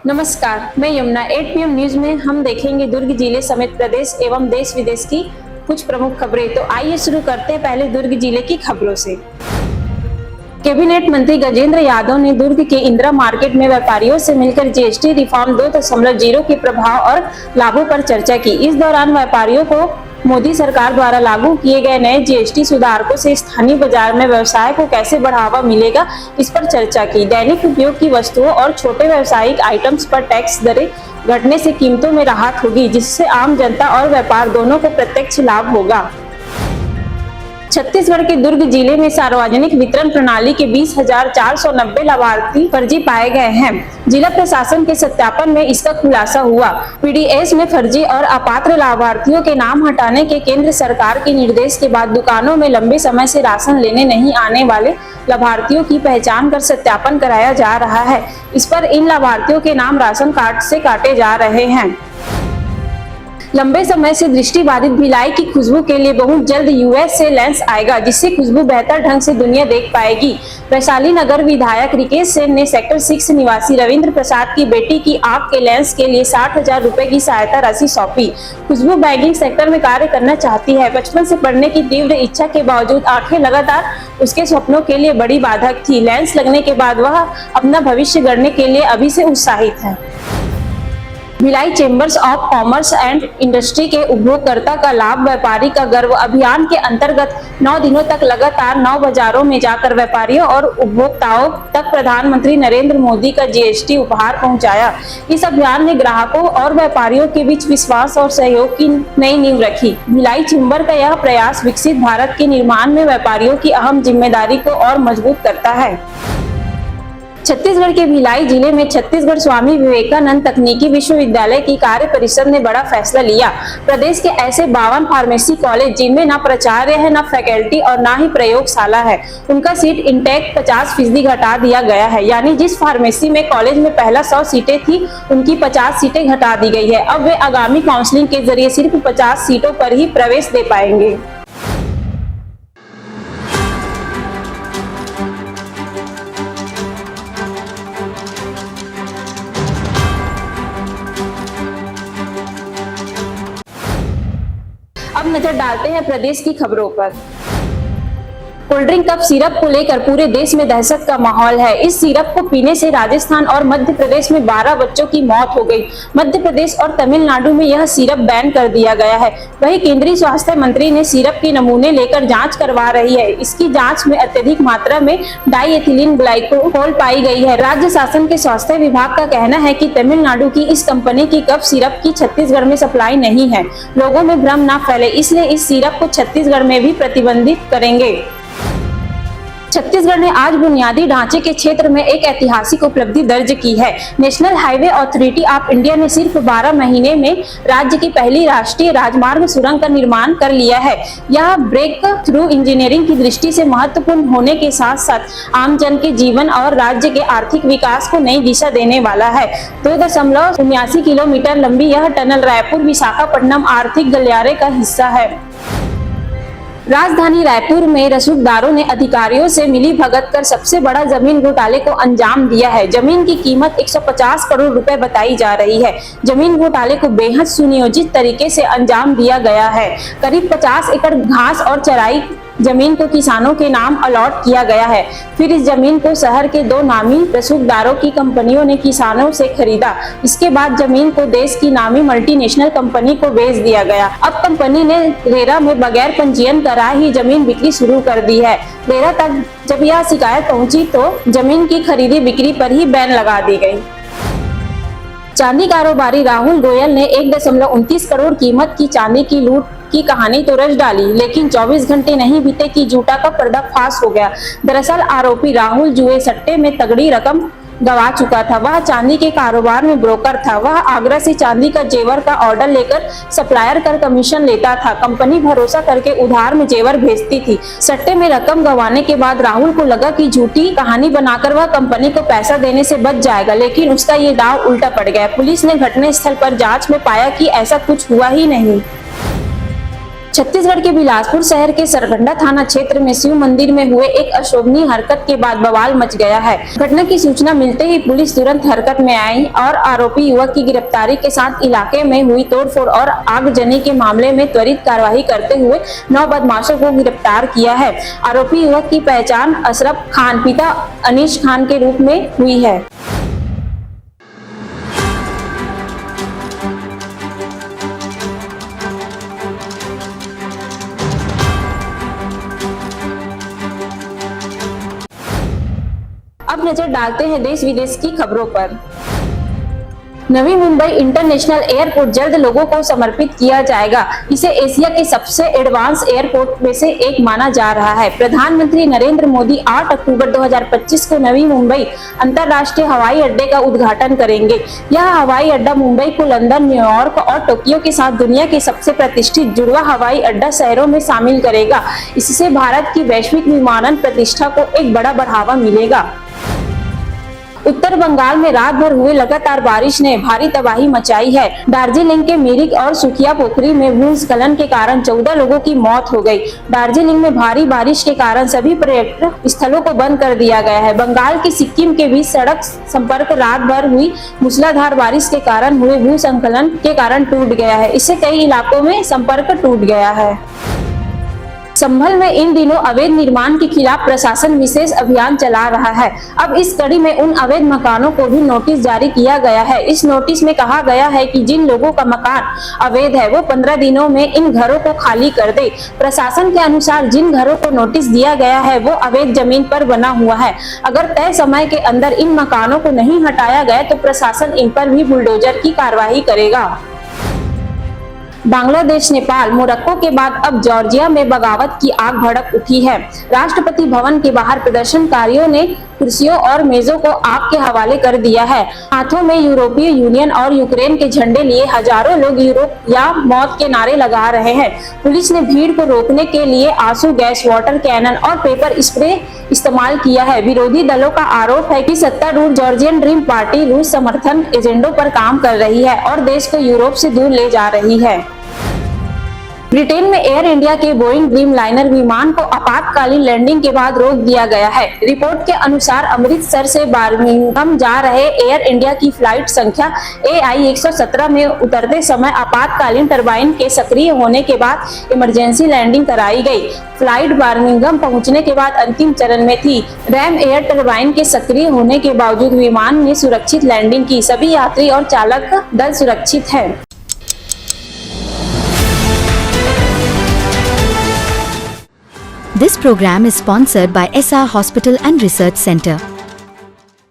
नमस्कार, मैं Yamuna. 8 PM news में हम देखेंगे दुर्ग जिले समेत प्रदेश एवं देश विदेश की कुछ प्रमुख खबरें। तो आइए शुरू करते हैं पहले दुर्ग जिले की खबरों से। कैबिनेट मंत्री गजेंद्र यादव ने दुर्ग के इंदिरा मार्केट में व्यापारियों से मिलकर जीएसटी रिफॉर्म 2.0 के प्रभाव और लाभों पर चर्चा की। इस दौरान व्यापारियों को मोदी सरकार द्वारा लागू किए गए नए जीएसटी सुधारों से स्थानीय बाजार में व्यवसाय को कैसे बढ़ावा मिलेगा, इस पर चर्चा की। दैनिक उपयोग की वस्तुओं और छोटे व्यावसायिक आइटम्स पर टैक्स दरें घटने से कीमतों में राहत होगी, जिससे आम जनता और व्यापार दोनों को प्रत्यक्ष लाभ होगा। छत्तीसगढ़ के दुर्ग जिले में सार्वजनिक वितरण प्रणाली के 20,490 लाभार्थी फर्जी पाए गए हैं। जिला प्रशासन के सत्यापन में इसका खुलासा हुआ। पीडीएस में फर्जी और अपात्र लाभार्थियों के नाम हटाने के केंद्र सरकार के निर्देश के बाद दुकानों में लंबे समय से राशन लेने नहीं आने वाले लाभार्थियों की पहचान कर सत्यापन कराया जा रहा है। इस पर इन लाभार्थियों के नाम राशन कार्ड से काटे जा रहे हैं। लंबे समय से दृष्टिबाधित भिलाई की खुशबू के लिए बहुत जल्द यूएस से लेंस आएगा, जिससे खुशबू बेहतर ढंग से दुनिया देख पाएगी। वैशाली नगर विधायक रिकेश सेन ने सेक्टर 6 निवासी रविंद्र प्रसाद की बेटी की आंख के लेंस के लिए 60,000 रुपए की सहायता राशि सौंपी। खुशबू बैंकिंग सेक्टर में कार्य करना चाहती है। बचपन से पढ़ने की तीव्र इच्छा के बावजूद आंखें लगातार उसके सपनों के लिए बड़ी बाधक थी। लेंस लगने के बाद वह अपना भविष्य गढ़ने के लिए अभी से उत्साहित है। Bhilai chambers of commerce and industry के उपभोक्ता का लाभ व्यापारी का गर्व अभियान के अंतर्गत 9 दिनों तक लगातार 9 बाजारों में जाकर व्यापारियों और उपभोक्ताओं तक प्रधानमंत्री नरेंद्र मोदी का जीएसटी उपहार पहुंचाया। इस अभियान ने ग्राहकों और व्यापारियों के बीच विश्वास और सहयोग की नई नींव रखी। भिलाई चेंबर का यह प्रयास विकसित भारत के निर्माण में व्यापारियों की अहम जिम्मेदारी को और मजबूत करता है। छत्तीसगढ़ के भिलाई जिले में छत्तीसगढ़ स्वामी विवेकानंद तकनीकी विश्वविद्यालय की कार्य परिषद ने बड़ा फैसला लिया। प्रदेश के ऐसे 52 फार्मेसी कॉलेज जिनमें न प्राचार्य है, न फैकल्टी और न ही प्रयोगशाला है, उनका सीट इंटेक 50% घटा दिया गया है। यानी जिस फार्मेसी में कॉलेज में पहला 100 सीटें थी, उनकी 50 सीटें घटा दी गई है। अब वे आगामी काउंसलिंग के जरिए सिर्फ 50 सीटों पर ही प्रवेश दे पाएंगे। अब नजर डालते हैं प्रदेश की खबरों पर। कोल्ड ड्रिंक कप सिरप को लेकर पूरे देश में दहशत का माहौल है। इस सिरप को पीने से राजस्थान और मध्य प्रदेश में 12 बच्चों की मौत हो गई। मध्य प्रदेश और तमिलनाडु में यह सिरप बैन कर दिया गया है। वहीं केंद्रीय स्वास्थ्य मंत्री ने सिरप के नमूने लेकर जांच करवा रही है। इसकी जांच में अत्यधिक मात्रा में डाईएथिलीन ग्लाइकोल पाई गई है। राज्य शासन के स्वास्थ्य विभाग का कहना है कि तमिलनाडु की इस कंपनी की कप सिरप की छत्तीसगढ़ में सप्लाई नहीं है। लोगों में भ्रम न फैले, इसलिए इस सिरप को छत्तीसगढ़ में भी प्रतिबंधित करेंगे। छत्तीसगढ़ ने आज बुनियादी ढांचे के क्षेत्र में एक ऐतिहासिक उपलब्धि दर्ज की है। National highway authority of India ने सिर्फ 12 महीने में राज्य की पहली राष्ट्रीय राजमार्ग सुरंग का निर्माण कर लिया है। यह ब्रेक थ्रू इंजीनियरिंग की दृष्टि से महत्वपूर्ण होने के साथ साथ आम जन के जीवन और राज्य के आर्थिक विकास को नई दिशा देने वाला है। 2.79 किलोमीटर लंबी यह टनल रायपुर विशाखापट्टनम आर्थिक गलियारे का हिस्सा है। राजधानी रायपुर में रसूखदारों ने अधिकारियों से मिली भगत कर सबसे बड़ा जमीन घोटाले को अंजाम दिया है। जमीन की कीमत 150 करोड़ रुपए बताई जा रही है। जमीन घोटाले को बेहद सुनियोजित तरीके से अंजाम दिया गया है। करीब 50 एकड़ घास और चराई जमीन को किसानों के नाम अलॉट किया गया है। फिर इस जमीन को शहर के 2 नामी रसूखदारों की कंपनियों ने किसानों से खरीदा। इसके बाद जमीन को देश की नामी मल्टीनेशनल कंपनी को बेच दिया गया। अब कंपनी ने रेरा में बगैर पंजीयन कराए ही जमीन बिक्री शुरू कर दी है। रेरा तक जब यह शिकायत पहुंची तो जमीन की खरीदी बिक्री पर ही बैन लगा दी गई। चांदी कारोबारी राहुल गोयल ने 1.29 करोड़ कीमत की चांदी की लूट की कहानी तो रच डाली, लेकिन 24 घंटे नहीं बीते कि झूठा का पर्दाफाश हो गया। दरअसल आरोपी राहुल जुए सट्टे में तगड़ी रकम गंवा चुका था। वह चांदी के कारोबार में ब्रोकर था। वह आगरा से चांदी का जेवर का ऑर्डर लेकर सप्लायर कर कमीशन लेता था। कंपनी भरोसा करके उधार में जेवर भेजती थी। सट्टे में रकम गंवाने के बाद राहुल को लगा कि झूठी कहानी बनाकर वह कंपनी को पैसा देने से बच जाएगा, लेकिन उसका ये दाव उल्टा पड़ गया। पुलिस ने घटनास्थल पर जांच में पाया कि ऐसा कुछ हुआ ही नहीं। छत्तीसगढ़ के बिलासपुर शहर के सरगंडा थाना क्षेत्र में शिव मंदिर में हुए एक अशोभनीय हरकत के बाद बवाल मच गया है। घटना की सूचना मिलते ही पुलिस तुरंत हरकत में आई और आरोपी युवक की गिरफ्तारी के साथ इलाके में हुई तोड़फोड़ और आगजनी के मामले में त्वरित कार्रवाई करते हुए 9 बदमाशों को गिरफ्तार किया है। आरोपी युवक की पहचान अशरफ खान पिता अनीश खान के रूप में हुई है। अब नजर डालते हैं देश विदेश की खबरों पर। नवी मुंबई इंटरनेशनल एयरपोर्ट जल्द लोगों को समर्पित किया जाएगा। इसे एशिया के सबसे एडवांस एयरपोर्ट में से एक माना जा रहा है। प्रधानमंत्री नरेंद्र मोदी 8 अक्टूबर 2025 को नवी मुंबई अंतर्राष्ट्रीय हवाई अड्डे का उद्घाटन करेंगे। यह हवाई अड्डा मुंबई को लंदन, न्यूयॉर्क और टोक्यो के साथ दुनिया के सबसे प्रतिष्ठित जुड़वा हवाई अड्डा शहरों में शामिल करेगा। इससे भारत की वैश्विक विमानन प्रतिष्ठा को एक बड़ा बढ़ावा मिलेगा। उत्तर बंगाल में रात भर हुए लगातार बारिश ने भारी तबाही मचाई है। दार्जिलिंग के मिरिक और सुखिया पोखरी में भूस्खलन के कारण 14 लोगों की मौत हो गई। दार्जिलिंग में भारी बारिश के कारण सभी पर्यटक स्थलों को बंद कर दिया गया है। बंगाल के सिक्किम के बीच सड़क संपर्क रात भर हुई मूसलाधार बारिश के कारण हुए भूस्खलन के कारण टूट गया है। इससे कई इलाकों में संपर्क टूट गया है। संभल में इन दिनों अवैध निर्माण के खिलाफ प्रशासन विशेष अभियान चला रहा है। अब इस कड़ी में उन अवैध मकानों को भी नोटिस जारी किया गया है। इस नोटिस में कहा गया है कि जिन लोगों का मकान अवैध है वो 15 दिनों में इन घरों को खाली कर दे। प्रशासन के अनुसार जिन घरों को नोटिस दिया गया है वो अवैध जमीन पर बना हुआ है। अगर तय समय के अंदर इन मकानों को नहीं हटाया गया तो प्रशासन इन पर भी बुलडोजर की कार्रवाई करेगा। बांग्लादेश, नेपाल, मोरक्को के बाद अब जॉर्जिया में बगावत की आग भड़क उठी है। राष्ट्रपति भवन के बाहर प्रदर्शनकारियों ने कुर्सियों और मेजों को आग के हवाले कर दिया है। हाथों में यूरोपीय यूनियन और यूक्रेन के झंडे लिए हजारों लोग यूरोप या मौत के नारे लगा रहे हैं। पुलिस ने भीड़ को रोकने के लिए आंसू गैस, वाटर कैनन और पेपर स्प्रे इस्तेमाल किया है। विरोधी दलों का आरोप है कि सत्तारूढ़ जॉर्जियन ड्रीम पार्टी रूस समर्थन एजेंडों पर काम कर रही है और देश को यूरोप से दूर ले जा रही है। ब्रिटेन में एयर इंडिया के बोइंग ड्रीम लाइनर विमान को आपातकालीन लैंडिंग के बाद रोक दिया गया है। रिपोर्ट के अनुसार अमृतसर से बर्मिंघम जा रहे एयर इंडिया की फ्लाइट संख्या AI 117 में उतरते समय आपातकालीन टरबाइन के सक्रिय होने के बाद इमरजेंसी लैंडिंग कराई गई। फ्लाइट बर्मिंघम पहुंचने के बाद अंतिम चरण में थी। रैम एयर टरबाइन के सक्रिय होने के बावजूद विमान ने सुरक्षित लैंडिंग की। सभी यात्री और चालक दल सुरक्षित है। This program is sponsored by SR Hospital and Research Center.